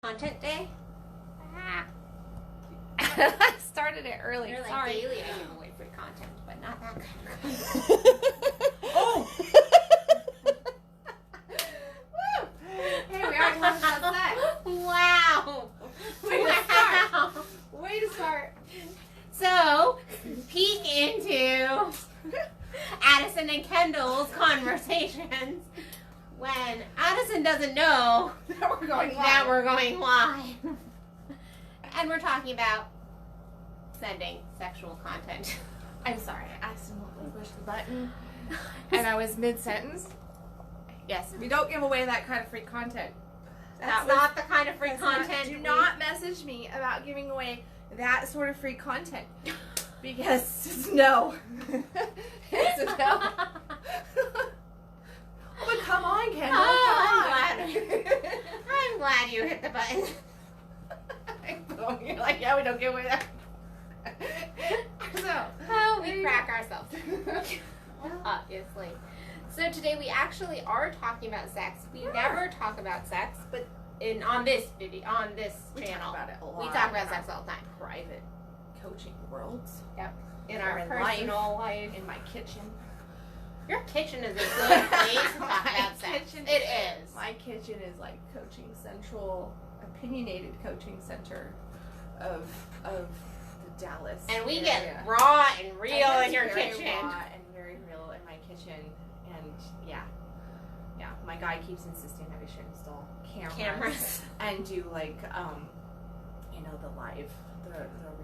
Content day? I started it early. You're like, Sorry. daily I give away free content, but not that kind of content. Oh! Hey, we already talked about that. Wow. Way to start. Way to start. So, peek into Addison and Kendall's conversations when Addison doesn't know That we're going live. that we're going live. And we're talking about sending sexual content. I'm sorry. I accidentally pushed the button. And I was mid-sentence. Yes, we don't give away that kind of free content. That's not the kind of free That's content. do not message me about giving away that sort of free content. Because it's no. It's a no. But come on, Kendall. I'm glad you hit the button. You're like, yeah, we don't give away that. So, We crack ourselves. Obviously. So today we actually are talking about sex. We never talk about sex, but on this channel, talk about it a lot. we talk about sex all the time. Private coaching worlds. Yep. In Or our in personal life. In my kitchen. Your kitchen is a good place to talk about sex. kitchen- It is. My kitchen is like coaching central, opinionated coaching center of the Dallas And we area. get raw and real And in your it's very kitchen. raw and very real in my kitchen, and yeah, my guy keeps insisting that we should install cameras and do like the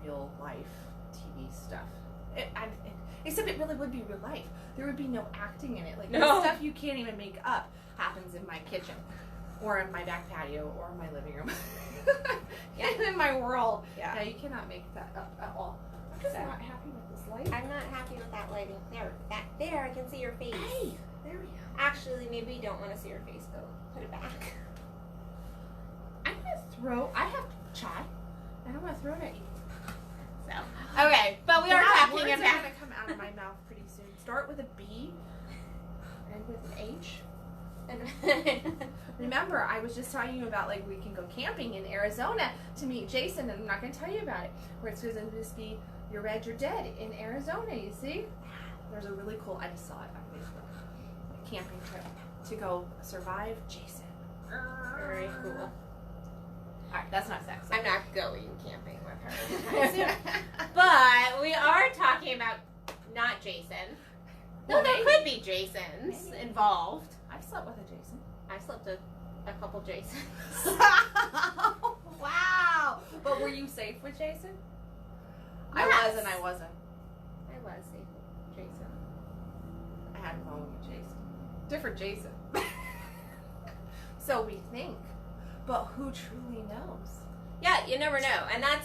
real life TV stuff. Except it really would be real life. There would be no acting in it. Like No. the stuff you can't even make up happens in my kitchen, or in my back patio, or in my living room. In my world. Yeah. Yeah, you cannot make that up at all. I'm just not happy with this light. I'm not happy with that lighting. There, I can see your face. Hey, there we go. Actually, maybe you don't want to see your face, though. Put it back. I have chai, and I'm gonna throw it at you. So, okay, but we are talking words about. are gonna come out of my mouth pretty soon. Start with a B, and with an H. Remember, I was just telling you about like we can go camping in Arizona to meet Jason, and I'm not gonna tell you about it. Where it's gonna just be you're red, you're dead in Arizona. You see, there's a really cool. I just saw it on Facebook. A camping trip to go survive Jason. Very cool. Alright, that's not sex. I'm not going camping with her anytime soon. But we are talking about not Jason. No, Well, there maybe. could be Jasons involved. I've slept with a Jason. I slept with a couple Jasons. Wow! But were you safe with Jason? I Yes. was and I wasn't. I was safe with Jason. I had a moment with Jason. Different Jason. So we think. But who truly knows? Yeah, you never know. And I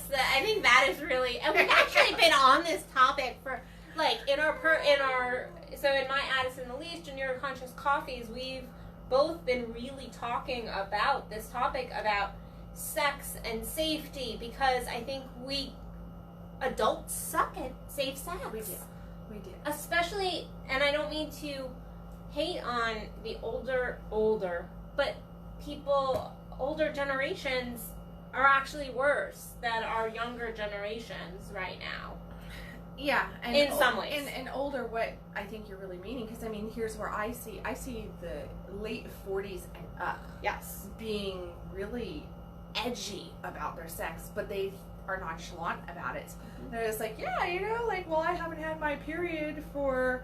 think that is really, and we've actually been on this topic for, like, in my Addison Elise Junior Conscious Coffees, we've both been really talking about this topic about sex and safety, because I think adults suck at safe sex. We do. Especially, and I don't mean to hate on the older, but older generations are actually worse than our younger generations right now. Yeah, and In some ways. And older, what I think you're really meaning, because I mean, here's where I see the late 40s and up Yes. being really edgy about their sex, but they are nonchalant about it. They're just like, yeah, well, I haven't had my period for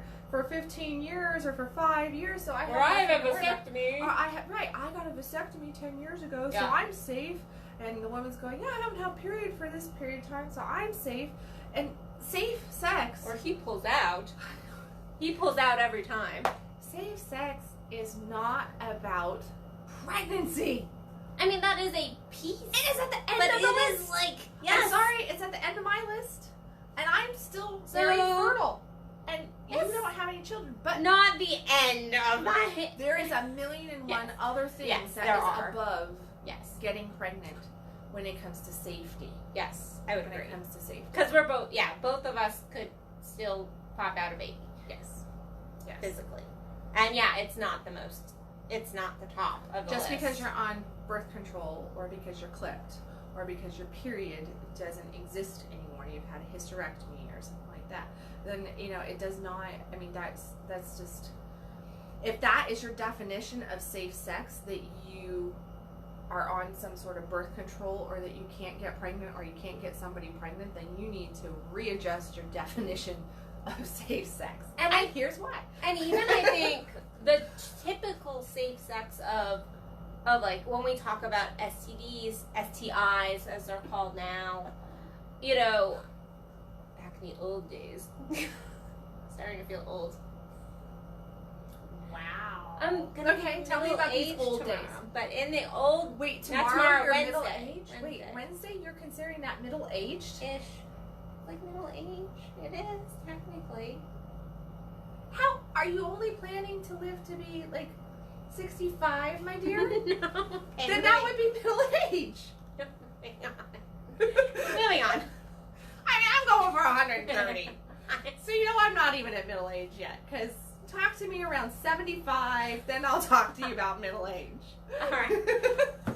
15 years or for 5 years, so I have nothing to worry about. vasectomy. Or I got a vasectomy 10 years ago, so Yeah. I'm safe. And the woman's going, yeah, I haven't had a period for this period of time, so I'm safe. And safe sex. Or he pulls out. He pulls out every time. Safe sex is not about pregnancy. I mean, that is a piece. It is at the end But of the it list. is like, I'm yes. sorry, it's at the end of my list. And I'm still very So- fertile. And Yes. you don't have any children. But Not the end of my... there is 1,000,001 Yes. other things Yes, that there is are. above Yes. getting pregnant when it comes to safety. Yes, I would When agree. it comes to safety. Because both of us could still pop out a baby. Yes. Physically. And yeah, it's not the top of the Just list. because you're on birth control, or because you're clipped, or because your period doesn't exist anymore, you've had a hysterectomy or something like that, then, you know, it does not, I mean, that's just, if that is your definition of safe sex, that you are on some sort of birth control, or that you can't get pregnant, or you can't get somebody pregnant, then you need to readjust your definition of safe sex. And here's why. And even I think the typical safe sex of like when we talk about STDs, STIs as they're called now, you know, back in the old days, starting to feel old. Wow. I'm gonna okay, tell me about these old tomorrow, days. But in the old, wait, tomorrow you're Wednesday. middle age? Wait, Wednesday you're considering that middle aged? Ish. Like middle age. It is, technically. How are you only planning to live to be like 65, my dear? No. Then that would be middle age. Moving on. I mean, I'm going for 130. So you know I'm not even at middle age yet, because talk to me around 75, then I'll talk to you about middle age. All right.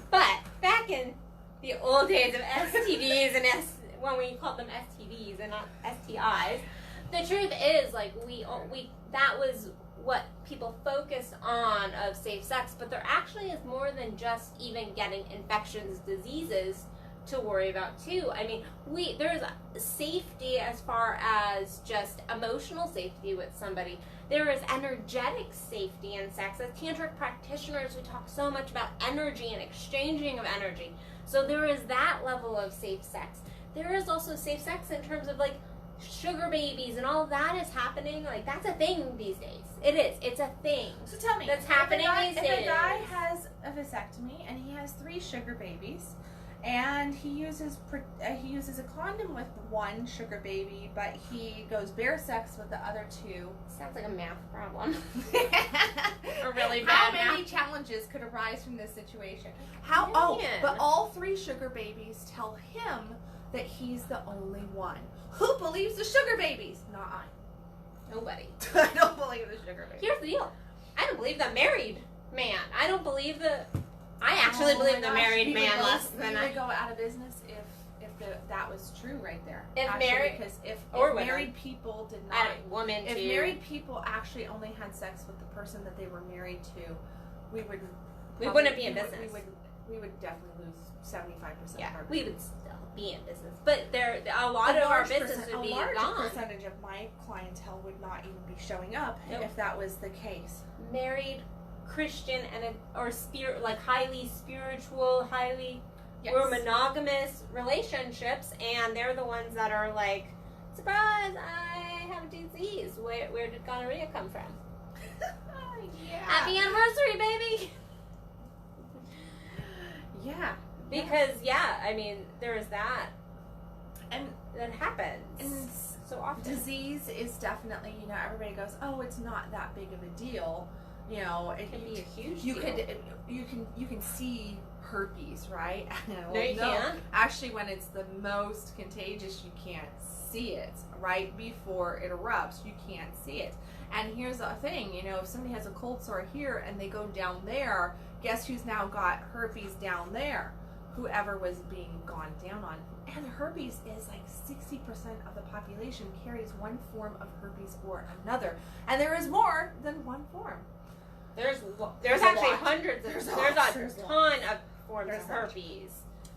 But back in the old days of STDs and when we called them STDs and not STIs, the truth is, like, we that was what people focused on of safe sex, but there actually is more than just even getting infections, diseases to worry about too. I mean, there's safety as far as just emotional safety with somebody. There is energetic safety in sex. As Tantric practitioners, we talk so much about energy and exchanging of energy. So there is that level of safe sex. There is also safe sex in terms of like sugar babies and all of that is happening. Like, that's a thing these days. It is. It's a thing. So tell me, that's happening these days. If a guy has a vasectomy and he has 3 sugar babies, and he uses a condom with one sugar baby, but he goes bare sex with the other 2. Sounds like a math problem. A really bad How many math. challenges could arise from this situation? Million. But all 3 sugar babies tell him that he's the only one. Who believes the sugar babies? Not I. Nobody. I don't believe the sugar babies. Here's the deal. I don't believe the married man. I don't believe I actually believe the married man less than I would go out of business if that was true right there. If actually, married- because if or married people did I not, don't, woman if too. married people actually only had sex with the person that they were married to, we wouldn't be in business. We would definitely lose 75% Yeah, of our we would still be in business, but a lot a of our large business would be a large gone. percentage of my clientele would not even be showing up Nope. if that was the case. Married Christian or spirit, like highly spiritual, Yes. or monogamous relationships, and they're the ones that are like, surprise, I have a disease. Where did gonorrhea come from? Yeah. Happy anniversary, baby. Yeah. Because I mean, there is that, And that happens And so often. disease is definitely, everybody goes, oh, it's not that big of a deal. It can be a huge you deal. you can see herpes, right? No, you can't. Actually, when it's the most contagious, you can't see it. Right before it erupts, you can't see it. And here's the thing, if somebody has a cold sore here and they go down there, guess who's now got herpes down there? Whoever was being gone down on. And herpes is like 60% of the population carries one form of herpes or another. And there is more than one form. There's There's a actually lot. hundreds of There's there's a a lot. ton of forms There's of a lot. herpes.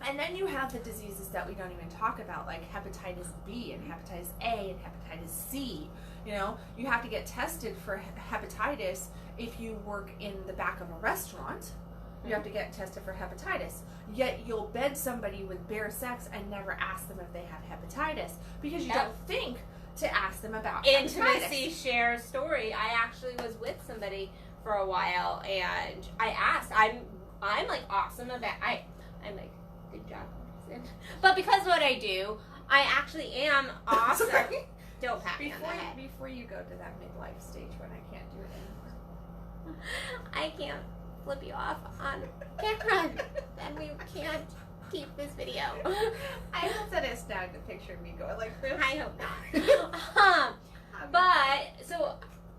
And then you have the diseases that we don't even talk about, like hepatitis B and hepatitis A and hepatitis C. You have to get tested for hepatitis if you work in the back of a restaurant. You have to get tested for hepatitis. Yet you'll bed somebody with bare sex and never ask them if they have hepatitis because you don't think to ask them about Intimacy hepatitis. share story. I actually was with somebody for a while, and I asked. I'm like awesome about. I'm like, good job, Addison. But because of what I do, I actually am awesome. Sorry. Don't pat me on the head. Before you go to that midlife stage when I can't do it anymore. I can't flip you off on camera, and we can't keep this video. I hope that it snagged a picture of me going like this. I hope not. But so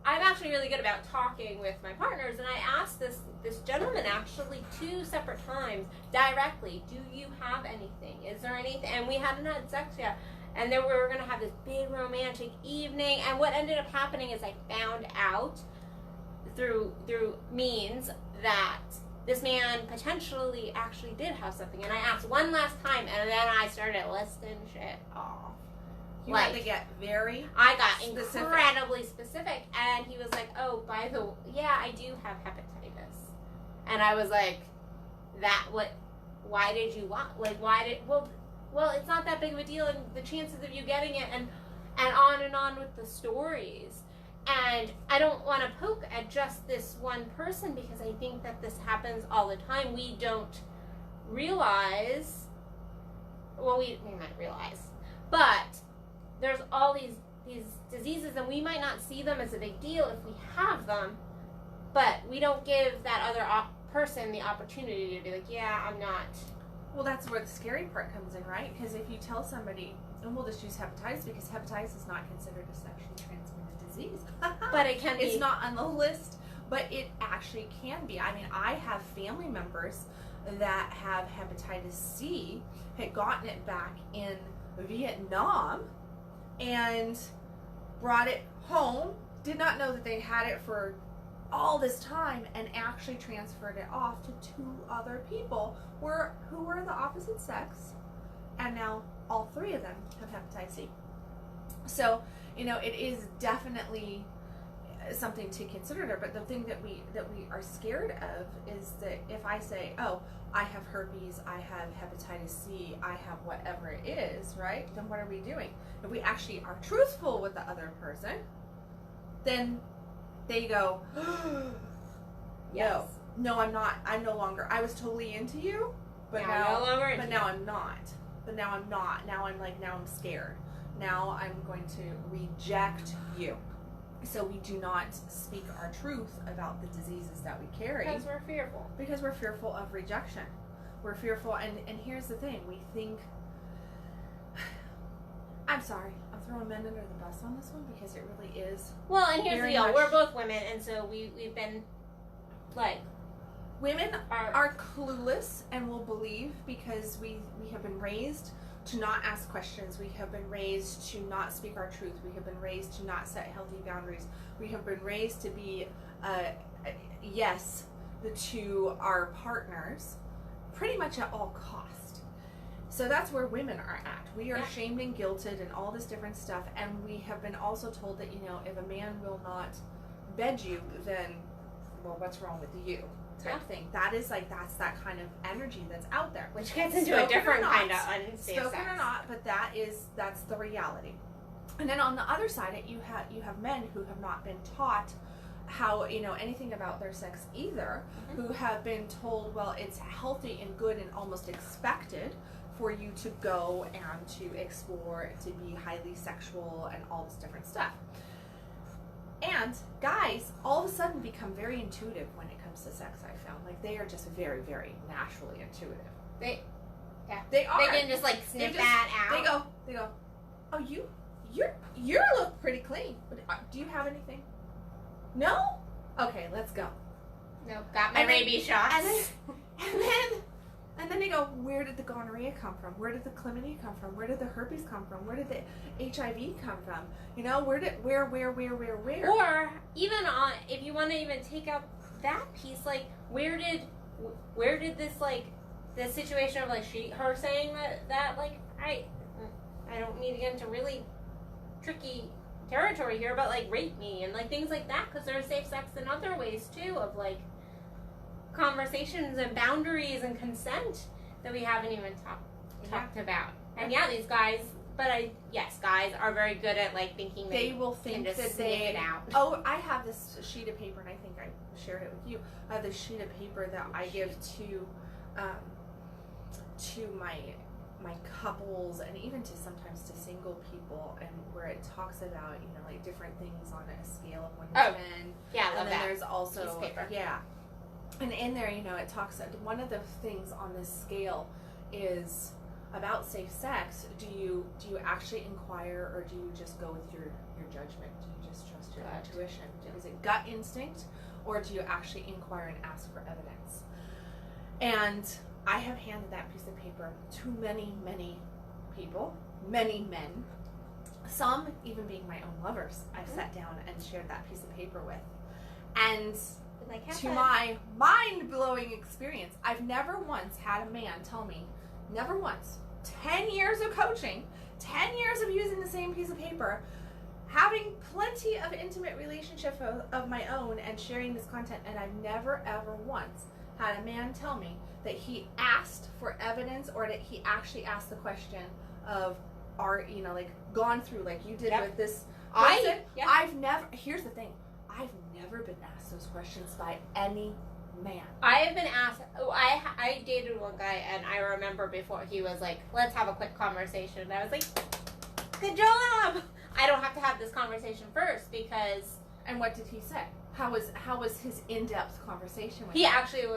I'm actually really good about talking with my partners, and I asked this gentleman actually 2 separate times directly, do you have anything? Is there anything? And we hadn't had sex yet. And then we were going to have this big romantic evening. And what ended up happening is I found out through means that this man potentially actually did have something. And I asked one last time, and then I started listing shit off. You had to get very I got specific. incredibly specific. And he was like, oh, by the way, yeah, I do have hepatitis. And I was like, why did you want, like, well, it's not that big of a deal, and the chances of you getting it, and on with the stories. And I don't want to poke at just this one person, because I think that this happens all the time. We don't realize, well, we might realize, but there's all these diseases, and we might not see them as a big deal if we have them, but we don't give that other person the opportunity to be like, yeah, I'm not. Well, that's where the scary part comes in, right? Because if you tell somebody, and we'll just use hepatitis, because hepatitis is not considered a sexually transmitted disease. But it can be. It's not on the list, but it actually can be. I mean, I have family members that have hepatitis C, had gotten it back in Vietnam, and brought it home, did not know that they had it for all this time, and actually transferred it off to 2 other people who were the opposite sex, and now all 3 of them have hepatitis C. So, you know, it is definitely something to consider there. But the thing that we are scared of is that if I say, oh, I have herpes, I have hepatitis C, I have whatever it is, right? Then what are we doing? If we actually are truthful with the other person, then they go, Yes. no, I'm not. I'm no longer. I was totally into you, but now I'm not. But now I'm not. Now I'm scared. Now I'm going to reject you. So we do not speak our truth about the diseases that we carry. Because we're fearful. Because we're fearful of rejection. We're fearful, and here's the thing. We think, I'm sorry, I'm throwing men under the bus on this one, because it really is. Well, and here's the very deal. much- We're both women, and so we've been, like, women are clueless and will believe, because we have been raised to not ask questions. We have been raised to not speak our truth. We have been raised to not set healthy boundaries. We have been raised to be yes to our partners pretty much at all cost. So that's where women are at. We are shamed and guilted and all this different stuff, and we have been also told that, you know, if a man will not bed you, then, well, what's wrong with you? Type thing. That's that kind of energy that's out there. which gets into a different kind of unsafe Spoken sex. or not, but that's the reality. And then on the other side, you have men who have not been taught how, you know, anything about their sex either, who have been told, well, it's healthy and good and almost expected for you to go and to explore, to be highly sexual and all this different stuff. And guys all of a sudden become very intuitive when it comes to sex. I found, like, they are just very, very naturally intuitive. They are. They can just, like, sniff that out. They go, oh, you look pretty clean. Do you have anything? No? Okay, let's go. No, got my rabies shots. And then they go, where did the gonorrhea come from? Where did the chlamydia come from? Where did the herpes come from? Where did the HIV come from? You know, where? Or even if you want to even take out that piece, like, where did this, like, this situation of, like, her saying that like, I don't need to get into really tricky territory here, but, like, rape me and, like, things like that, because there's safe sex in other ways too, of, like, conversations and boundaries and consent that we haven't even talked about. And these guys, guys are very good at, like, thinking they will think just that sniff it out. Oh, I have this sheet of paper, and I think I shared it with you. I have this sheet of paper that I give to my couples, and even to sometimes to single people, and where it talks about, you know, like, different things on a scale of 1 to 10. Yeah, I love and then that. there's also Piece of paper. And in there, you know, it talks, one of the things on this scale is about safe sex, do you actually inquire, or do you just go with your judgment? Do you just trust your intuition? Is it gut instinct, or do you actually inquire and ask for evidence? And I have handed that piece of paper to many, many people, many men, some even being my own lovers. I've sat down and shared that piece of paper with. And to my mind-blowing experience, I've never once had a man tell me, never once, 10 years of coaching, 10 years of using the same piece of paper, having plenty of intimate relationship of my own and sharing this content, and I've never ever once had a man tell me that he asked for evidence, or that he actually asked the question of, gone through like you did with this person. I've never, here's the thing, I've never been asked those questions by any man. I have been asked, I dated one guy, and I remember before he was like, let's have a quick conversation. And I was like, good job. I don't have to have this conversation first because... And what did he say? How was his in-depth conversation with you? Actually,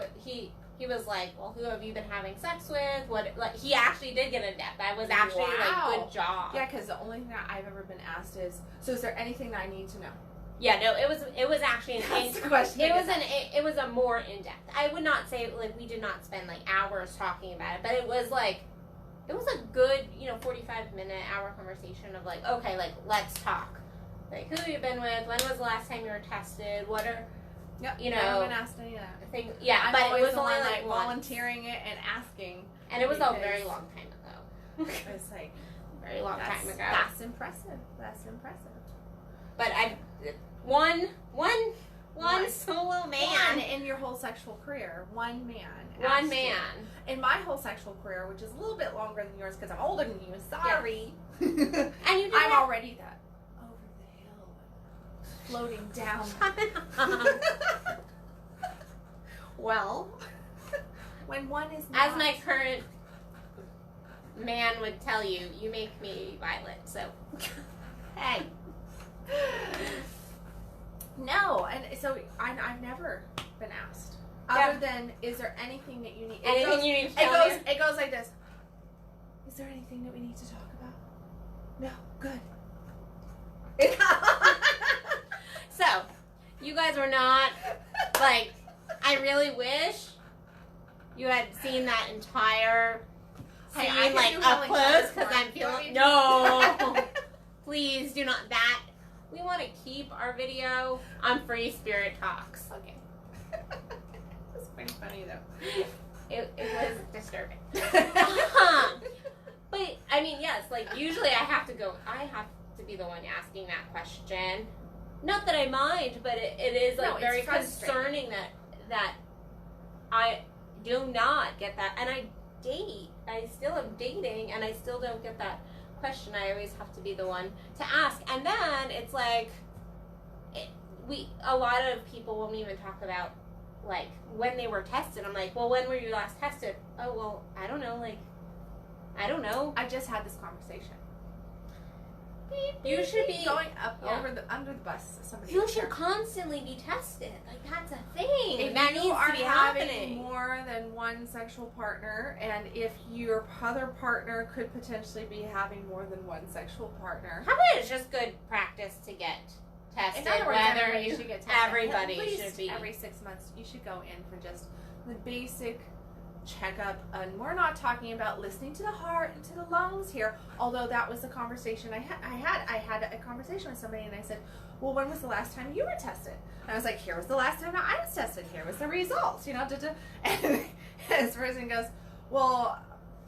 he was like, well, who have you been having sex with? He actually did get in-depth. I was actually like, good job. Yeah, because the only thing that I've ever been asked is, so is there anything that I need to know? Yeah, no, it was actually it was a more in-depth. I would not say, like, we did not spend like hours talking about it, but it was a good, 45-minute, hour conversation of like, okay, like, let's talk. Like, who have you been with? When was the last time you were tested? What are, I haven't asked any of that. Yeah, but it was only like volunteering it and asking. And it was a very long time ago. It was like very long time ago. That's impressive. But one solo man in your whole sexual career, one man. In my whole sexual career, which is a little bit longer than yours because I'm older than you. Sorry. Yes. And you did I'm already that over the hill, floating down. Well, when one is not, as my current man would tell you, you make me violent. So, hey. No, and so I've never been asked. Other than, is there anything that you need? It goes like this. Is there anything that we need to talk about? No, good. So, you guys were not, like, I really wish you had seen that entire scene, like, up close, because I'm feeling, no, please do not, we want to keep our video on Free Spirit Talks. Okay. That's pretty funny, though. It was disturbing. But, I mean, yes, like, usually I have to be the one asking that question. Not that I mind, but it is, like, very concerning that I do not get that. And I still am dating, and I still don't get that question. I always have to be the one to ask. And then it's like, a lot of people won't even talk about, like, when they were tested. I'm like, well, when were you last tested? Oh, well, I don't know, like, I don't know. I just had this conversation. You should be going up under the bus. You should constantly be tested. Like, that's a thing. If that you needs are to be having happening. More than one sexual partner, and if your other partner could potentially be having more than one sexual partner, how about it's just good practice to get tested? In other words, everybody should get tested. Everybody should be. Every 6 months, you should go in for just the basic checkup. And we're not talking about listening to the heart and to the lungs here, although that was the conversation I had a conversation with somebody, and I said, well, when was the last time you were tested? And I was like, here was the last time I was tested, here was the results, and this person goes, well,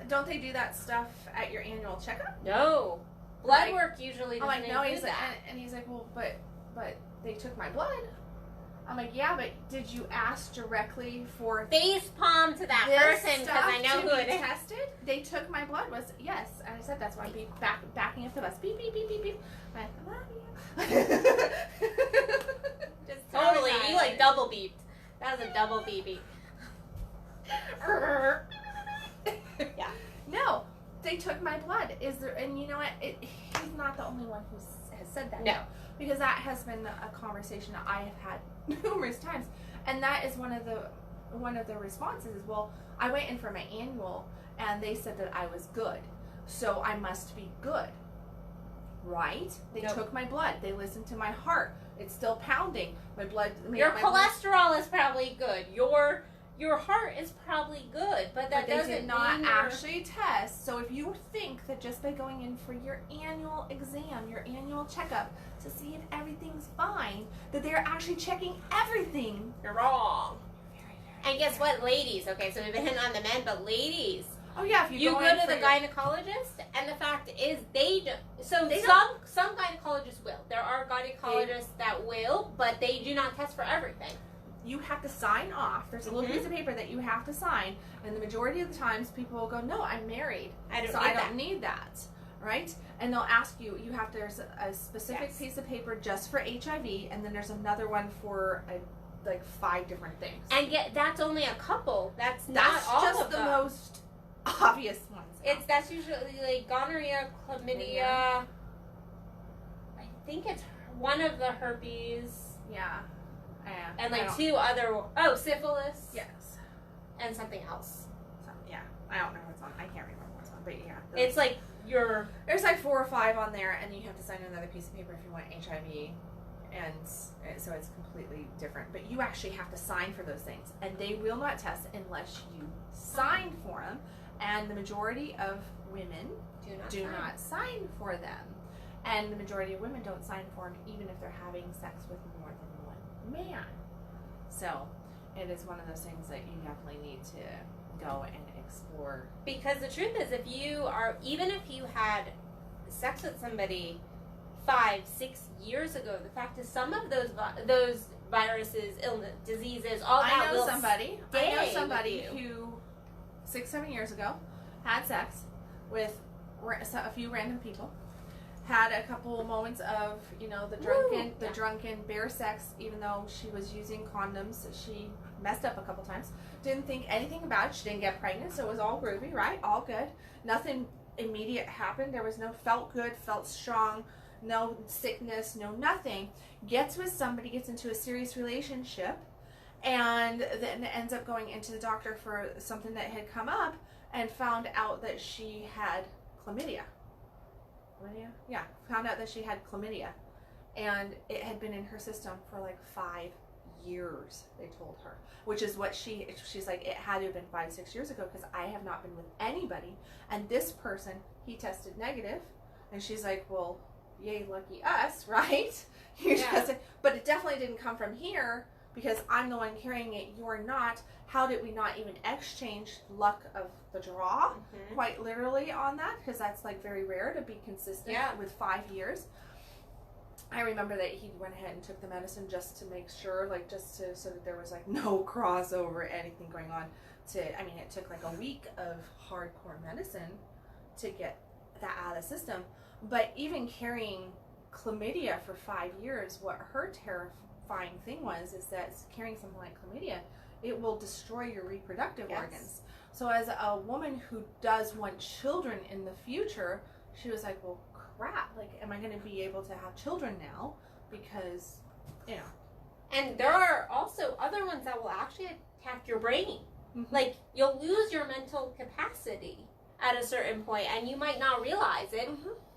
don't they do that stuff at your annual checkup? No, blood work usually doesn't include that. Like, and he's like, well, but they took my blood. I'm like, yeah, but did you ask directly for face palm to that person because I know who it is? Tested? They took my blood. Was yes, and I said that's why I'm backing up the bus. Beep beep beep beep beep. I love you. Just totally, you like double beeped. That was a double beep beep. Yeah. No, they took my blood. Is there? And you know what? He's not the only one who has said that. No. Because that has been a conversation that I have had numerous times. And that is one of the one of their responses is, well, I went in for my annual and they said that I was good, so I must be good, right? They took my blood. They listened to my heart. It's still pounding. My blood. Your cholesterol is probably good. Your heart is probably good, but that doesn't did not actually test. So if you think that just by going in for your annual exam, your annual checkup to see if everything's fine, that they're actually checking everything, you're wrong. And guess what, ladies? Okay, so we've been hitting on the men, but ladies. Oh yeah, if you go to the gynecologist, and the fact is they don't. So some gynecologists will. There are gynecologists that will, but they do not test for everything. You have to sign off. There's a little piece of paper that you have to sign, and the majority of the times people will go, "No, I'm married, I don't need that." Right? And they'll ask you. There's a specific piece of paper just for HIV, and then there's another one for like 5 different things. And yet, that's only a couple. That's not all just of the them. most obvious ones. That's usually like gonorrhea, chlamydia. I think it's one of the herpes. Yeah. And like 2 other. Syphilis. Yes. And something else. I don't know what's on. I can't remember what's on, but yeah. It's like there's like 4 or 5 on there, and you have to sign another piece of paper if you want HIV. And so it's completely different. But you actually have to sign for those things. And they will not test unless you sign for them. And the majority of women do not sign for them. And the majority of women don't sign for them even if they're having sex with more than one man. So it is one of those things that you definitely need to go and explore. Because the truth is, even if you had sex with somebody 5-6 years ago, the fact is some of those viruses, illness, diseases, all that I know somebody who 6-7 years ago had sex with a few random people, had a couple moments of the drunken bear sex, even though she was using condoms. She messed up a couple times, didn't think anything about it. She didn't get pregnant, so it was all groovy, right? All good. Nothing immediate happened. There was felt good, felt strong, no sickness, no nothing. Gets with somebody, gets into a serious relationship, and then ends up going into the doctor for something that had come up, and found out that she had chlamydia. Yeah, found out that she had chlamydia, and it had been in her system for like 5 years, they told her, which is what she's like, it had to have been 5-6 years ago, because I have not been with anybody, and this person, he tested negative. And she's like, well, yay, lucky us, right? But it definitely didn't come from here, because I'm the one carrying it, you're not. How did we not even exchange luck of the draw, quite literally, on that? Because that's like very rare to be consistent with 5 years. I remember that he went ahead and took the medicine just to make sure, so that there was like no crossover, anything going on. It took like a week of hardcore medicine to get that out of the system. But even carrying chlamydia for 5 years, what her terrifying thing is that carrying something like chlamydia, it will destroy your reproductive organs. So as a woman who does want children in the future, she was like, well, crap, like, am I going to be able to have children now? Because, And there are also other ones that will actually attack your brain. Like, you'll lose your mental capacity at a certain point, and you might not realize it.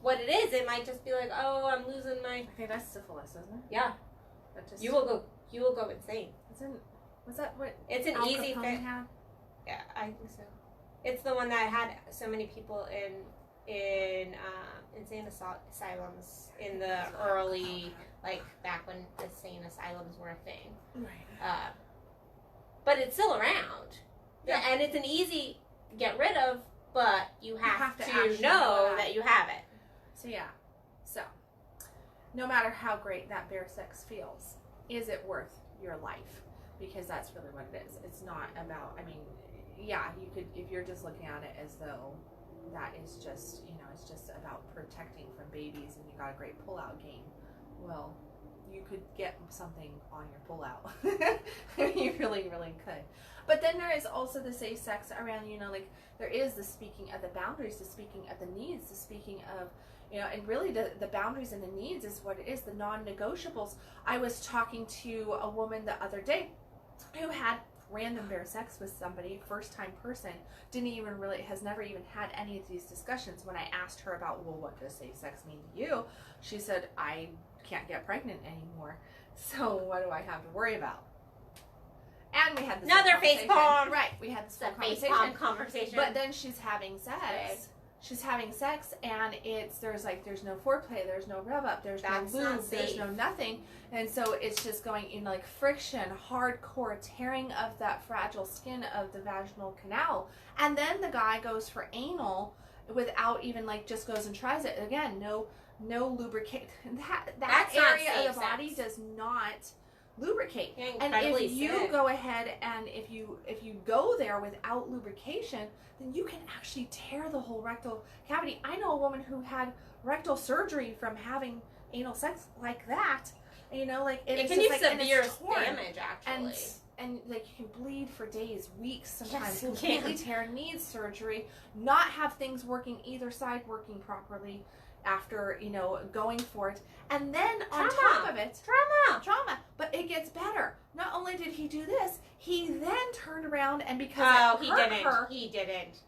What it is, it might just be like, oh, I'm losing my... Okay, that's syphilis, isn't it? Yeah. You will go insane. Was that what... It's an easy fix. Yeah, I think so. It's the one that had so many people in insane asylums in the early, like, back when insane asylums were a thing. Right. But it's still around. Yeah. And it's an easy get rid of, but you have to know that you have it. So no matter how great that bear sex feels, is it worth your life? Because that's really what it is. It's not about, you could, if you're just looking at it as though that is just, it's just about protecting from babies and you got a great pull-out game. Well, you could get something on your pull-out. You really, really could. But then there is also the safe sex around, there is the speaking of the boundaries, the speaking of the needs, the speaking of, and really the boundaries and the needs is what it is, the non-negotiables. I was talking to a woman the other day who had random bare sex with somebody, first time person, has never even had any of these discussions. When I asked her about, well, what does safe sex mean to you? She said, I can't get pregnant anymore. So what do I have to worry about? And we had this another face palm. Right, we had this whole conversation. But then she's having sex. Right. She's having sex, and there's no foreplay, there's no rub up, there's no lube, there's no nothing, and so it's just going in like friction, hardcore tearing of that fragile skin of the vaginal canal, and then the guy goes for anal without even just goes and tries it again. No lubricate. That area of the body does not lubricate. And if you go ahead and if you go there without lubrication, then you can actually tear the whole rectal cavity. I know a woman who had rectal surgery from having anal sex like that. It can do severe damage, actually. And you can bleed for days, weeks, sometimes completely tear, need surgery, not have things working either side working properly after going for it, and then on top of it, trauma. But it gets better. Not only did he do this, he then turned around and because it hurt her, he didn't.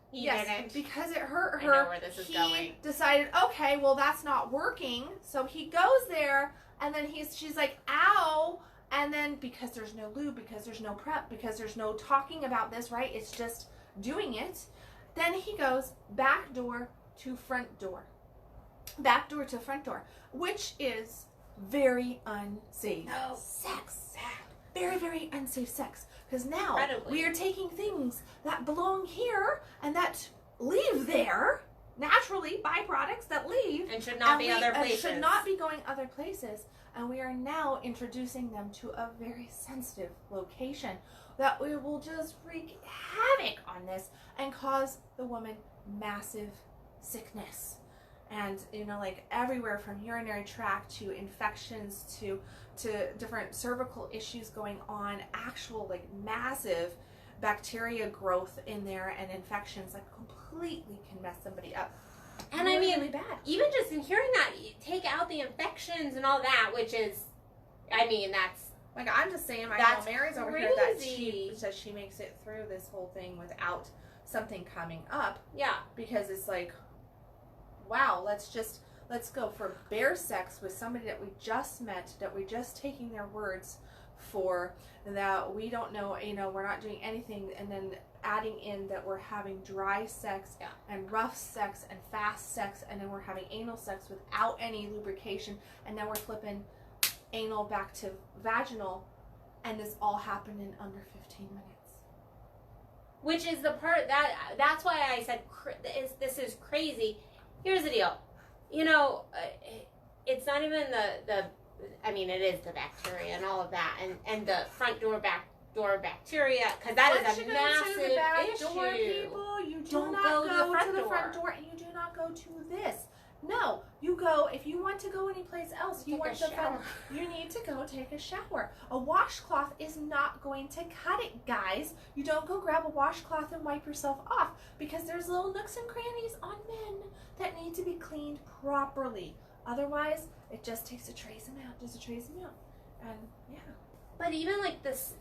Because it hurt her. I know where this is going. Decided, okay, well that's not working. So he goes there, and then she's like, ow. And then because there's no lube, because there's no prep, because there's no talking about this, right? It's just doing it. Then he goes back door to front door. Back door to front door, which is very unsafe sex. Very, very unsafe sex. Because now we are taking things that belong here and that leave there, naturally, byproducts that leave. And should not be other places. Should not be going other places. And we are now introducing them to a very sensitive location that we will just wreak havoc on this and cause the woman massive sickness. And everywhere from urinary tract to infections to different cervical issues going on, actual massive bacteria growth in there and infections completely can mess somebody up. And really bad. Even just in hearing that, you take out the infections and all that, which is, that's I'm just saying, my girl Mary's over here that she says she makes it through this whole thing without something coming up. Yeah, because it's wow, let's go for bare sex with somebody that we just met, that we're just taking their words for, that we don't know, we're not doing anything, and then adding in that we're having dry sex and rough sex and fast sex, and then we're having anal sex without any lubrication, and then we're flipping anal back to vaginal, and this all happened in under 15 minutes. Which is the part that's why I said this is crazy. Here's the deal, it's not even it is the bacteria and all of that, and the front door, back door bacteria, because that is a massive issue. Door, people, you do not go to the front door, and you do not go to this. No, you go, if you want to go anyplace else, you need to go take a shower. A washcloth is not going to cut it, guys. You don't go grab a washcloth and wipe yourself off, because there's little nooks and crannies on men that need to be cleaned properly. Otherwise, it just takes a trace amount, and yeah. But even this,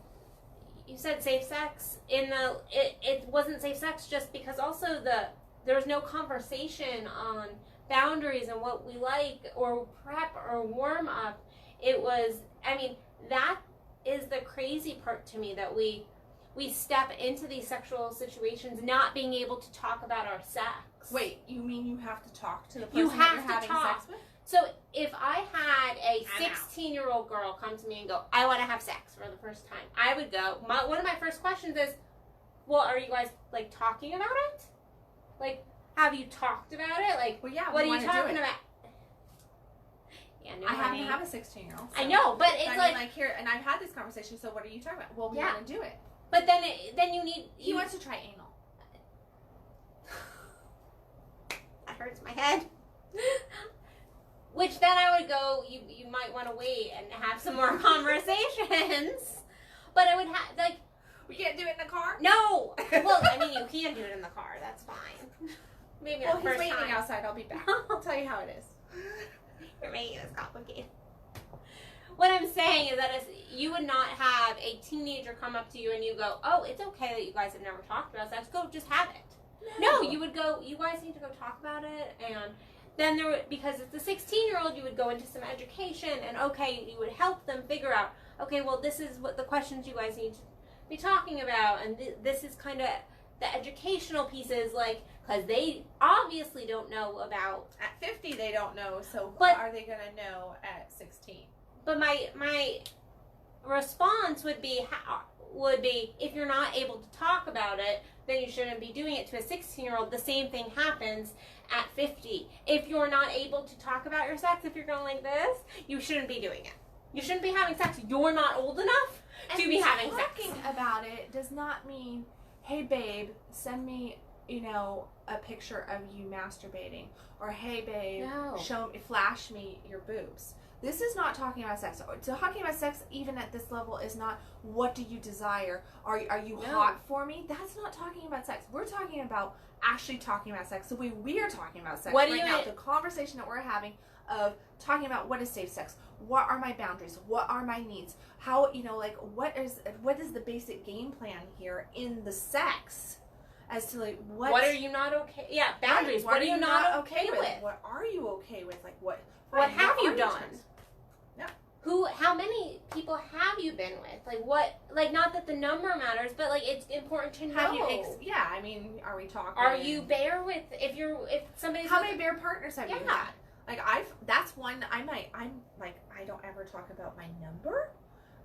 you said safe sex, it wasn't safe sex just because also there was no conversation on boundaries and what we like or prep or warm up. It was, that is the crazy part to me, that we step into these sexual situations not being able to talk about our sex. Wait, you mean you have to talk to the person that you're having sex with? So if I had a 16-year-old girl come to me and go, I want to have sex for the first time, I would go, one of my first questions is, well, are you guys talking about it? Have you talked about it? Well, yeah, what are you talking about? Yeah, no, I happen to have a 16-year-old. So. I know, but it's here, and I've had this conversation. So what are you talking about? Well, we want to do it. But then you need. He wants to try anal. That hurts my head. Which then I would go. You might want to wait and have some more conversations. But I would have We can't do it in the car. No. Well, you can do it in the car. That's fine. Maybe not the first time. He's waiting outside. I'll be back. I'll tell you how it is. You're making this complicated. what I'm saying is that you would not have a teenager come up to you and you go, oh, it's okay that you guys have never talked about sex. Go, just have it. No, you would go, you guys need to go talk about it. And then there would, because it's a 16-year-old, you would go into some education and, okay, you would help them figure out, okay, well, this is what the questions you guys need to be talking about. And this is kind of the educational pieces, like, because they obviously don't know about. At 50, they don't know, so but, are they going to know at 16? But my response would be, if you're not able to talk about it, then you shouldn't be doing it to a 16-year-old. The same thing happens at 50. If you're not able to talk about your sex, if you're going like this, you shouldn't be doing it. You shouldn't be having sex. You're not old enough to be having sex. Talking about it does not mean, hey, babe, send me, a picture of you masturbating. Or, hey, babe, flash me your boobs. This is not talking about sex. Talking about sex, even at this level, is not what do you desire? Are you hot for me? That's not talking about sex. We're talking about actually talking about sex. The way we are talking about sex now, the conversation that we're having of talking about what is safe sex, what are my boundaries, what are my needs, how, what is the basic game plan here in the sex, as to like what are you not okay? Yeah, boundaries. What are you not okay with? What are you okay with? Like what have you done? Yeah. How many people have you been with? Like what? Like not that the number matters, but like it's important to know. Are we talking? Are you bare with if somebody's? How many bare partners have you had? Like that's one I don't ever talk about my number,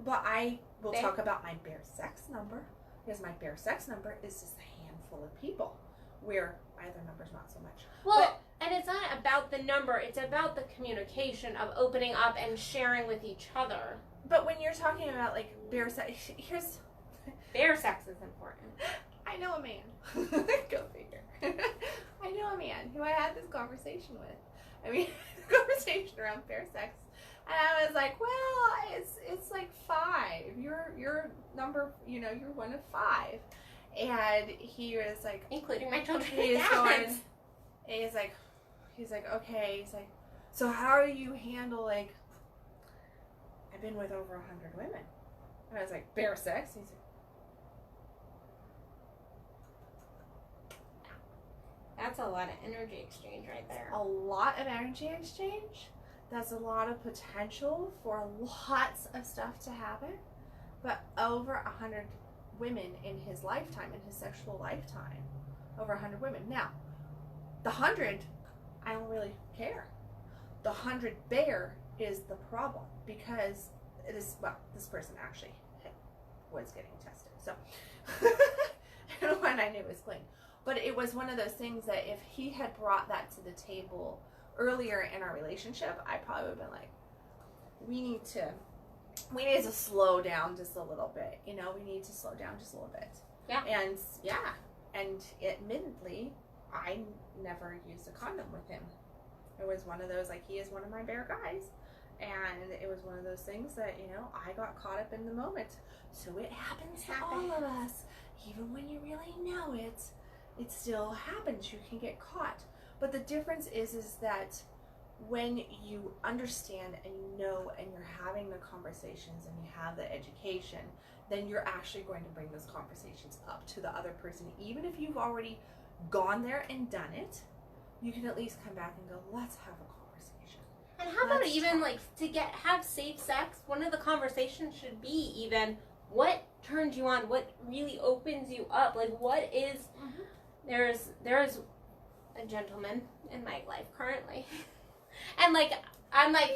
but I will talk about my bare sex number, because my bare sex number is just a handful of people, where my other number's not so much. Well, and it's not about the number, it's about the communication of opening up and sharing with each other. But when you're talking about like bare sex, bare sex is important. I know a man. Go figure. I know a man who I had this conversation with. Conversation around bare sex, and I was like, well, it's like 5. You're number, you're one of 5, and he was like, including my children. He's like, okay. He's like, so how do you handle like? I've been with over 100 women. And I was like, bare sex. He's like, that's a lot of energy exchange right there. A lot of energy exchange. That's a lot of potential for lots of stuff to happen. But over 100 women in his lifetime, in his sexual lifetime. Over 100 women. Now, the 100, I don't really care. The 100 bare is the problem, because this person actually was getting tested. So, when I knew it was clean. But it was one of those things that if he had brought that to the table earlier in our relationship, I probably would have been like, we need to slow down just a little bit. We need to slow down just a little bit. Yeah. And admittedly, I never used a condom with him. It was one of those, like, he is one of my bare guys. And it was one of those things that, I got caught up in the moment. So it happens to all of us. Even when you really know it still happens. You can get caught. But the difference is that when you understand and you know and you're having the conversations and you have the education, then you're actually going to bring those conversations up to the other person. Even if you've already gone there and done it, you can at least come back and go, let's have a conversation. And how about even like have safe sex? One of the conversations should be even what turns you on, what really opens you up, like what is. Mm-hmm. There's a gentleman in my life currently, and like I'm like,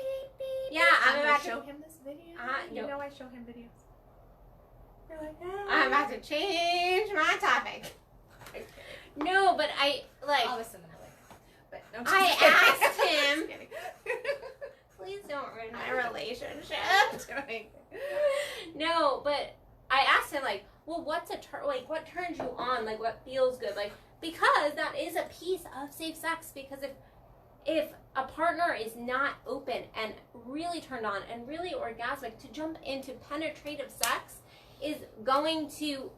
yeah, I'm about to show him this video. I show him videos. You're like, I'm about to change my topic. No, but I'll listen to it. But no, I asked him. Please don't ruin my relationship. No, but I asked him like, well, what turns you on? Like, what feels good? Like, because that is a piece of safe sex. Because if a partner is not open and really turned on and really orgasmic, to jump into penetrative sex is going to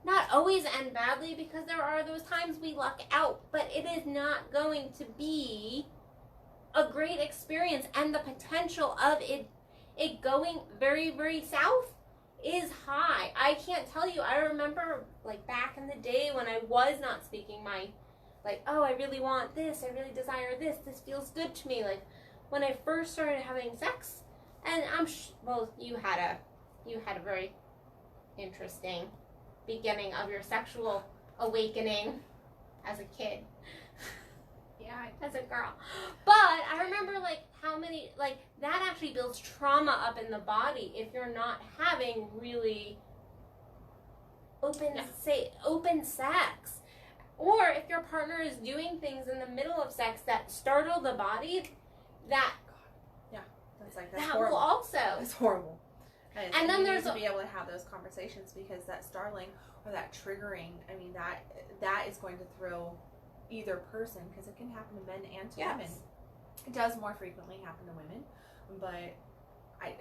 not always end badly, because there are those times we luck out, but it is not going to be a great experience, and the potential of it it going very, very south is high. I can't tell you. I remember, like, back in the day when I was not speaking my, like, oh, I really want this, I really desire this feels good to me. Like, when I first started having sex, and well, you had a very interesting beginning of your sexual awakening as a kid. Yeah, as a girl. But I remember, like, how many, like, that actually builds trauma up in the body if you're not having really open sex. Or if your partner is doing things in the middle of sex that startle the body, that that's horrible. Will also. It's horrible. And then there's to be able to have those conversations, because that startling or that triggering, I mean, that is going to throw either person, because it can happen to men and to women. It does more frequently happen to women, but I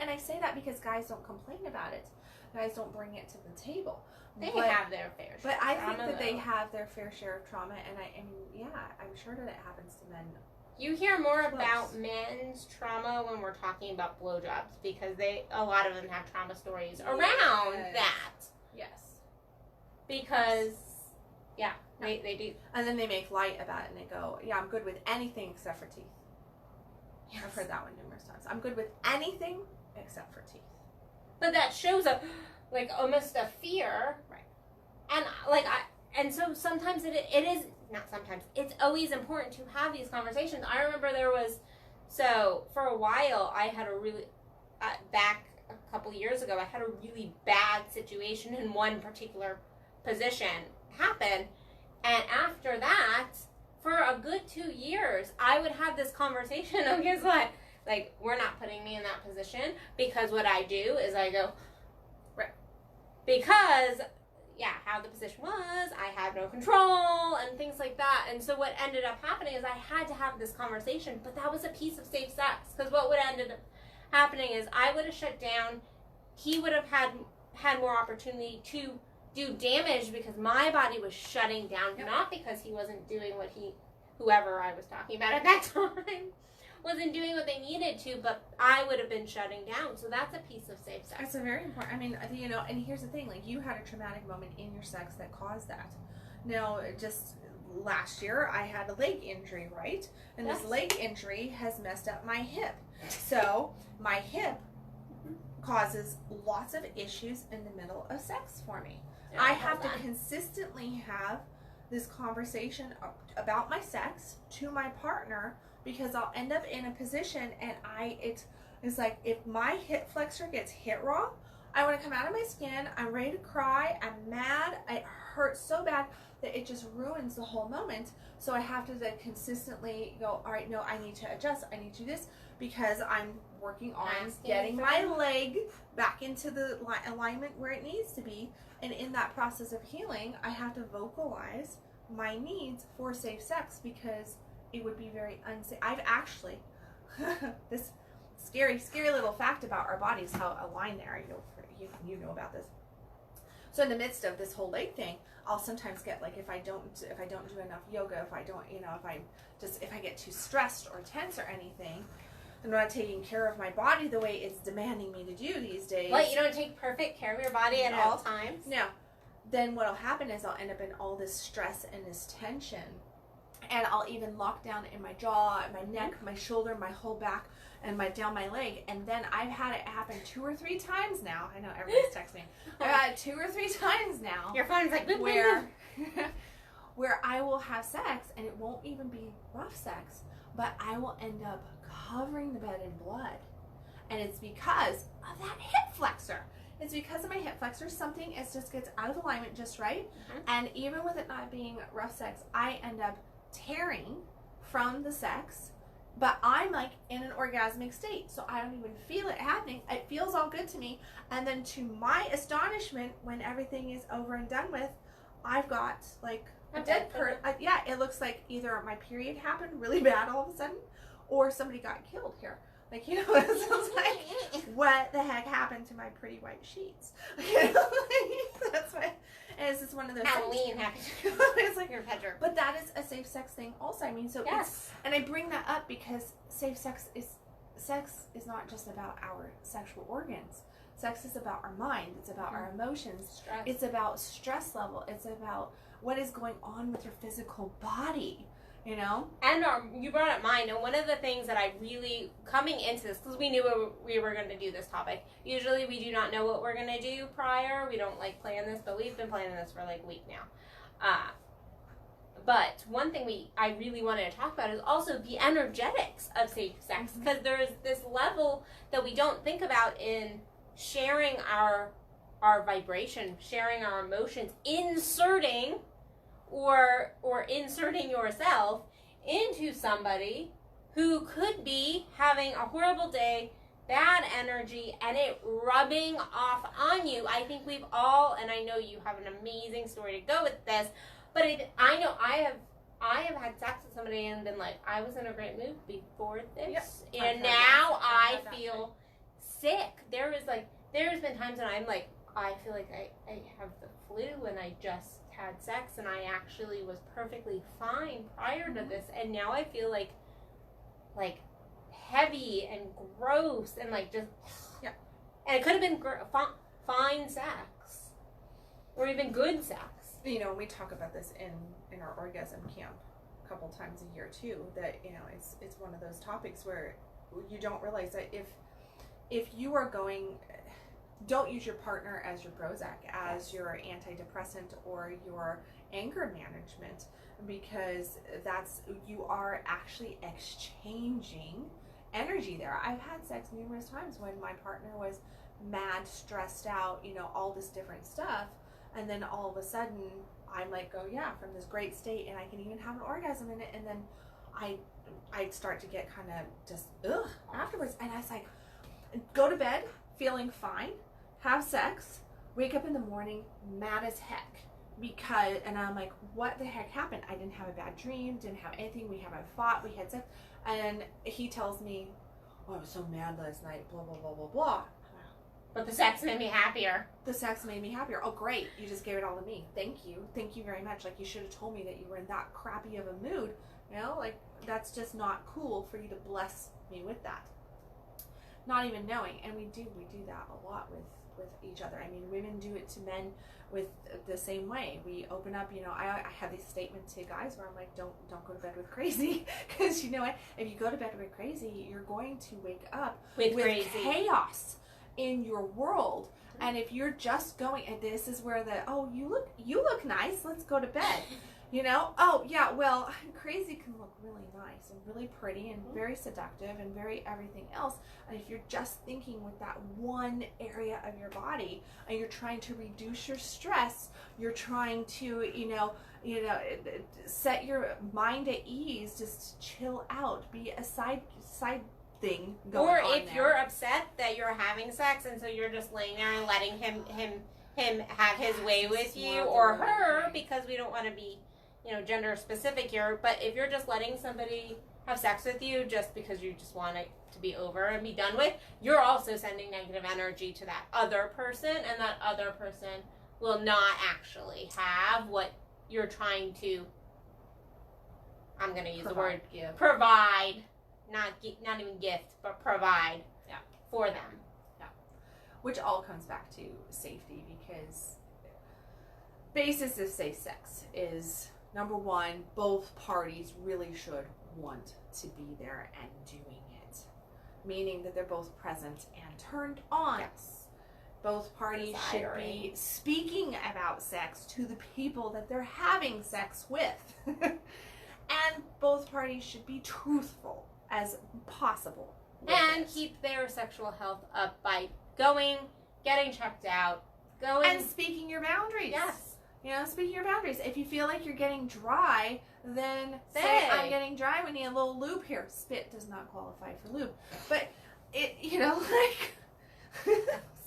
and I say that because guys don't complain about it. Guys don't bring it to the table. They have their fair share. But I think that they have their fair share of trauma, and I'm sure that it happens to men. You hear more about men's trauma when we're talking about blowjobs, because a lot of them have trauma stories around that. Yes. Because, they do. And then they make light about it and they go, yeah, I'm good with anything except for teeth. Yes. I've heard that one numerous times. I'm good with anything except for teeth. But that shows almost a fear. Right. And so sometimes it is, not sometimes, it's always important to have these conversations. I remember for a while, I had a really, back a couple years ago, I had a really bad situation in one particular position happen. And after that, for a good 2 years, I would have this conversation of, guess what? Like, we're not putting me in that position, because what I do is I go, right. Because, how the position was, I had no control, and things like that. And so what ended up happening is I had to have this conversation, but that was a piece of safe sex. Because what would ended up happening is I would have shut down, he would have had more opportunity to do damage, because my body was shutting down, not because he wasn't doing what whoever I was talking about at that time, wasn't doing what they needed to, but I would have been shutting down. So that's a piece of safe sex. That's a very important, I mean, and here's the thing, like, you had a traumatic moment in your sex that caused that. Now, just last year, I had a leg injury, right? And this leg injury has messed up my hip. So, my hip causes lots of issues in the middle of sex for me. I have to consistently have this conversation about my sex to my partner, because I'll end up in a position and it's like, if my hip flexor gets hit wrong, I want to come out of my skin, I'm ready to cry, I'm mad, it hurts so bad that it just ruins the whole moment. So I have to then consistently go, all right, no, I need to adjust, I need to do this, because I'm working on getting my leg back into the alignment where it needs to be. And in that process of healing, I have to vocalize my needs for safe sex, because it would be very unsafe. I've actually, this scary little fact about our bodies, how aligned they are. You know about this. So in the midst of this whole leg thing, I'll sometimes get, like, if I don't do enough yoga, if I get too stressed or tense or anything, I'm not taking care of my body the way it's demanding me to do these days. What, you don't take perfect care of your body at all times? No. Then what'll happen is I'll end up in all this stress and this tension, and I'll even lock down in my jaw, my neck, my shoulder, my whole back, and down my leg. And then I've had it happen 2 or 3 times now. I know everybody's texting. I've had it 2 or 3 times now. Your phone's like, where I will have sex, and it won't even be rough sex, but I will end up covering the bed in blood. And it's because of that hip flexor. It's because of my hip flexor. Something just gets out of alignment just right. And even with it not being rough sex, I end up tearing from the sex, but I'm like in an orgasmic state, so I don't even feel it happening. It feels all good to me. And then to my astonishment, when everything is over and done with, I've got like a dead person. It looks like either my period happened really bad all of a sudden, or somebody got killed here. Like, it sounds like, what the heck happened to my pretty white sheets? That's why. And it's just one of those Halloween happened. It's like your bedroom. But that is a safe sex thing also. I mean, so and I bring that up because safe sex is sex is not just about our sexual organs. Sex is about our mind. It's about our emotions. Stress. It's about stress level. It's about what is going on with your physical body, you know? And you brought up mind, and one of the things that I really, coming into this, because we knew we were going to do this topic, usually we do not know what we're going to do prior. We don't like plan this, but we've been planning this for like a week now. But one thing I really wanted to talk about is also the energetics of safe sex, because there's this level that we don't think about in sharing our vibration, sharing our emotions, inserting yourself into somebody who could be having a horrible day, bad energy, and it rubbing off on you. I think we've all, and I know you have an amazing story to go with this, but I know I have had sex with somebody and been like, I was in a great mood before this, and now I feel sick. There's been times when I'm like, I feel like I have the flu and I just had sex and I actually was perfectly fine prior to this, and now I feel like heavy and gross and like just and it could have been fine sex or even good sex. You know, we talk about this in our orgasm camp a couple times a year too, that, you know, it's one of those topics where you don't realize that if you are going, don't use your partner as your Prozac, as your antidepressant or your anger management, because you are actually exchanging energy there. I've had sex numerous times when my partner was mad, stressed out, you know, all this different stuff, and then all of a sudden I'm like, oh yeah, from this great state, and I can even have an orgasm in it, and then I'd start to get kind of just afterwards, and I was like, go to bed feeling fine, have sex, wake up in the morning mad as heck, and I'm like, what the heck happened? I didn't have a bad dream, didn't have anything, we haven't fought, we had sex, and he tells me, oh, I was so mad last night, blah blah blah blah blah. But the sex made me happier. The sex made me happier. Oh, great. You just gave it all to me. Thank you. Thank you very much. Like, you should have told me that you were in that crappy of a mood. You know, like, that's just not cool for you to bless me with that. Not even knowing. And we do that a lot with each other. I mean, women do it to men with the same way. We open up, you know, I have this statement to guys where I'm like, don't go to bed with crazy. Because, you know what? If you go to bed with crazy, you're going to wake up with chaos in your world. And if you're just going, and this is where you look nice, let's go to bed, you know, oh yeah, well, crazy can look really nice and really pretty and very seductive and very everything else, and if you're just thinking with that one area of your body and you're trying to reduce your stress, you're trying to you know set your mind at ease, just chill out, be a side thing going or on if there. You're upset that you're having sex and so you're just laying there and letting him have his way with you, or her, because we don't want to be, you know, gender specific here, but if you're just letting somebody have sex with you just because you just want it to be over and be done with, you're also sending negative energy to that other person, and that other person will not actually have what you're trying to, I'm going to use the word, provide. Not even gift, but provide for them. Yeah. Which all comes back to safety, because basis of safe sex is, number one, both parties really should want to be there and doing it. Meaning that they're both present and turned on. Yes. Both parties should be speaking about sex to the people that they're having sex with. And both parties should be truthful as possible. And keep their sexual health up by getting checked out, and speaking your boundaries. Yes. You know, speaking your boundaries. If you feel like you're getting dry, then say, I'm getting dry, we need a little lube here. Spit does not qualify for lube. But, it, you know, like,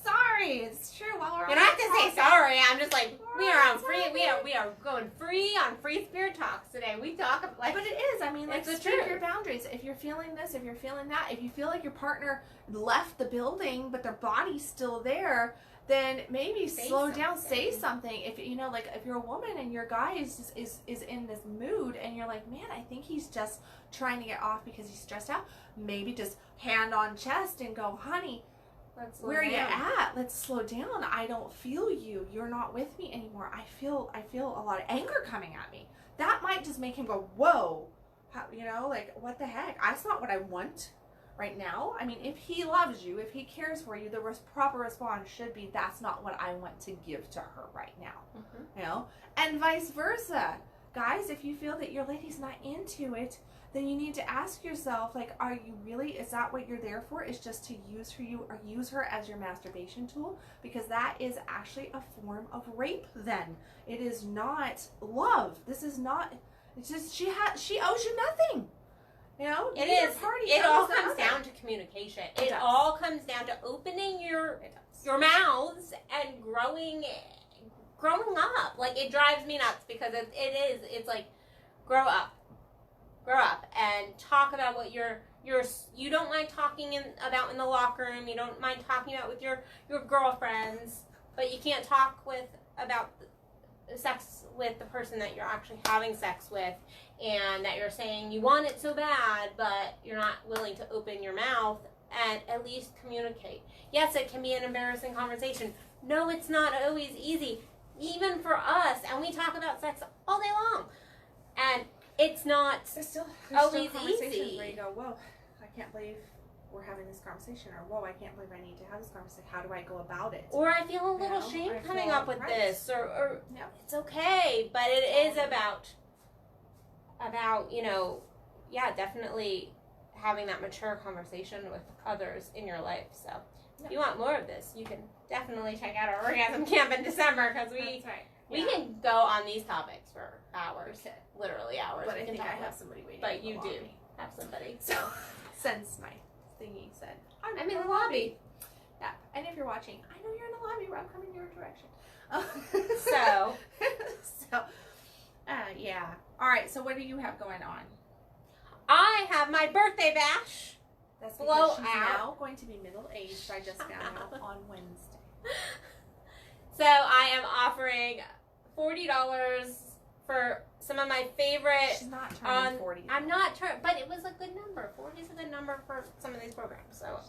Sorry, it's true. While we're You don't have to say sorry. I'm just like, we are on free. Sorry. We are going free on Free Spirit Talks today. We talk like, but it is. I mean, like, it's the speak truth. your boundaries. If you're feeling this, if you're feeling that, if you feel like your partner left the building but their body's still there, then maybe slow down. Say something. If you know, like, if you're a woman and your guy is in this mood and you're like, man, I think he's just trying to get off because he's stressed out. Maybe just hand on chest and go, honey, where are you at? Let's slow down. I don't feel you. You're not with me anymore. I feel a lot of anger coming at me. That might just make him go, whoa. How, you know, like, what the heck? That's not what I want right now. I mean, if he loves you, if he cares for you, the proper response should be, that's not what I want to give to her right now. Mm-hmm. You know? And vice versa. Guys, if you feel that your lady's not into it, then you need to ask yourself, like, are you really, is that what you're there for? Is just to use her as your masturbation tool? Because that is actually a form of rape then. It is not love. This is not, it's just, she owes you nothing. You know? It is. It all comes down to communication. It all comes down to opening your mouths and growing up. Like, it drives me nuts because it's like, grow up and talk about what you don't mind talking about in the locker room. You don't mind talking about with your girlfriends, but you can't talk about sex with the person that you're actually having sex with, and that you're saying you want it so bad, but you're not willing to open your mouth and at least communicate. Yes, it can be an embarrassing conversation. No, it's not always easy, even for us, and we talk about sex all day long, and it's not always easy. Where you go, whoa, I can't believe we're having this conversation, or whoa, I can't believe I need to have this conversation. How do I go about it? Or I feel a little shame coming up with this, or it's okay, but it is about definitely having that mature conversation with others in your life. So if you want more of this, you can definitely check out our orgasm camp in December, because we can go on these topics for hours, literally hours. But I think I have somebody waiting. But you do have somebody. So since my thingy said, I'm in the lobby. Yeah, and if you're watching, I know you're in the lobby where I'm coming your direction. Yeah. All right. So what do you have going on? I have my birthday bash. That's because she's now going to be middle-aged. I just found out on Wednesday. So I am offering $40 for some of my favorite. She's not turning 40. I'm not turning, but it was a good number. 40 is a good number for some of these programs. So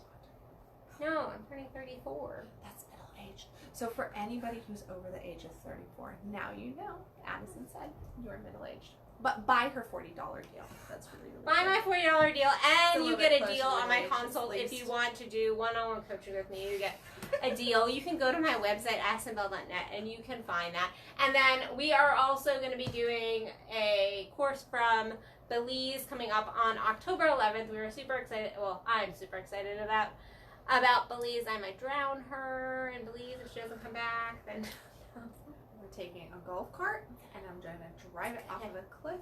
no, I'm turning 34. That's middle-aged. So for anybody who's over the age of 34, now you know. Addison said you're middle-aged. But buy her $40 deal. That's really buy my $40 deal, and you get a deal on my consult if you want to do one-on-one coaching with me. You get a deal. You can go to my website, addisonbell.net, and you can find that. And then we are also going to be doing a course from Belize coming up on October 11th. We were super excited. Well, I'm super excited about Belize. I might drown her in Belize if she doesn't come back. Then we're taking a golf cart, and I'm going to drive it off of a cliff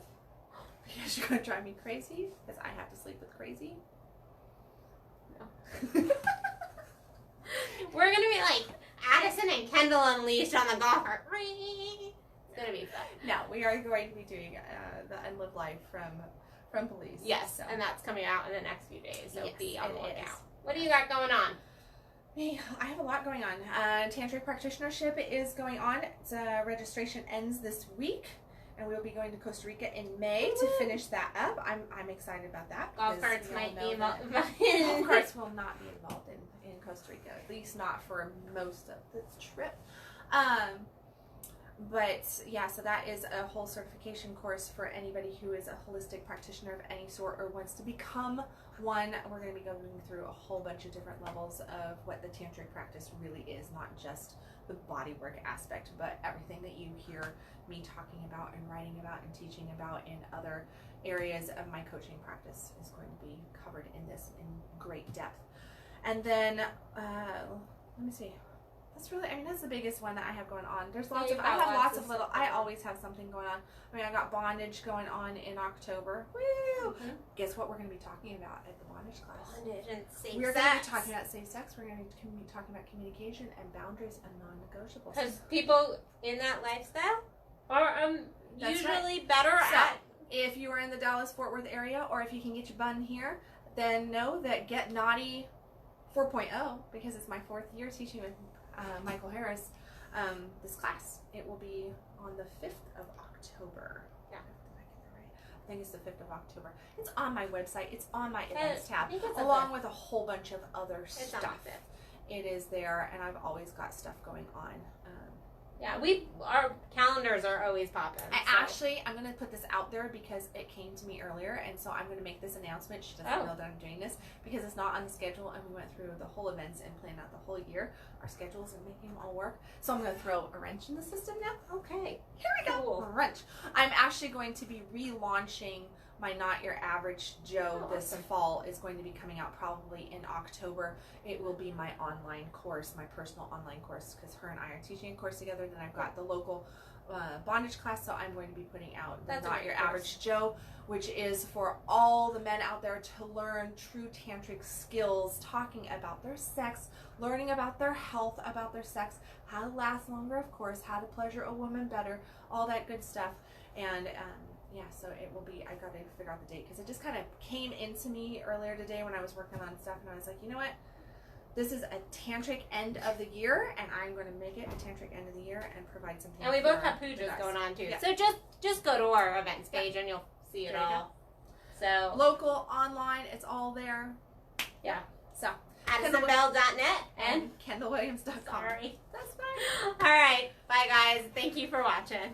because you're going to drive me crazy because I have to sleep with crazy. No. We're going to be like Addison and Kendall unleashed on the golf cart. It's going to be fun. No, we are going to be doing the Unlived Life from Belize. Yes, so. And that's coming out in the next few days, so be on the lookout. What do you got going on? Me, I have a lot going on. Tantric Practitionership is going on. Registration ends this week, and we'll be going to Costa Rica in May to finish that up. I'm excited about that. Golf carts might be involved. Golf carts will not be involved in Costa Rica, at least not for most of the trip. But yeah, so that is a whole certification course for anybody who is a holistic practitioner of any sort or wants to become one. We're going to be going through a whole bunch of different levels of what the tantric practice really is, not just the bodywork aspect, but everything that you hear me talking about and writing about and teaching about in other areas of my coaching practice is going to be covered in this in great depth. And then, let me see. That's really, I mean, that's the biggest one that I have going on. There's Yeah, lots of, you've I got have lots lots of of little, stuff I going on. always have something going on. I mean, I got bondage going on in October. Woo! Mhm. Guess what we're going to be talking about at the bondage class? Bondage and safe We're sex. going to be talking about safe sex. We're going to be talking about communication and boundaries and non-negotiables. Because people in that lifestyle are That's usually better So, at. if you are in the Dallas-Fort Worth area, or if you can get your bun here, then know that Get Naughty 4.0, because it's my 4th year teaching with Michael Harris, this class. It will be on the 5th of October. Yeah. Did I get that right? I think it's the 5th of October. It's on my website. It's on my events I tab, think it's along with a whole bunch of other It's on stuff. the 5th. It is there, and I've always got stuff going on. Yeah, our calendars are always popping. I'm going to put this out there because it came to me earlier, and so I'm going to make this announcement. She doesn't know that I'm doing this because it's not on the schedule, and we went through the whole events and planned out the whole year. Our schedules are making them all work, so I'm going to throw a wrench in the system now. Okay. Here we go. Cool. Wrench. I'm actually going to be relaunching my Not Your Average Joe this fall. Is going to be coming out probably in October. It will be my online course, my personal online course, because her and I are teaching a course together. Then I've got the local bondage class, so I'm going to be putting out the Not Your Average Joe, which is for all the men out there to learn true tantric skills, talking about their sex, learning about their health, about their sex, how to last longer, of course, how to pleasure a woman better, all that good stuff. And yeah, so it will be, I got to figure out the date because it just kind of came into me earlier today when I was working on stuff, and I was like, you know what? This is a tantric end of the year, and I'm going to make it a tantric end of the year and provide something. And we both have pujas going on too. Yeah. So just go to our events page and you'll see it all. So local, online, it's all there. Yeah. So AddisonBell.net and KendallWilliams.com. Sorry. That's fine. All right. Bye guys. Thank you for watching.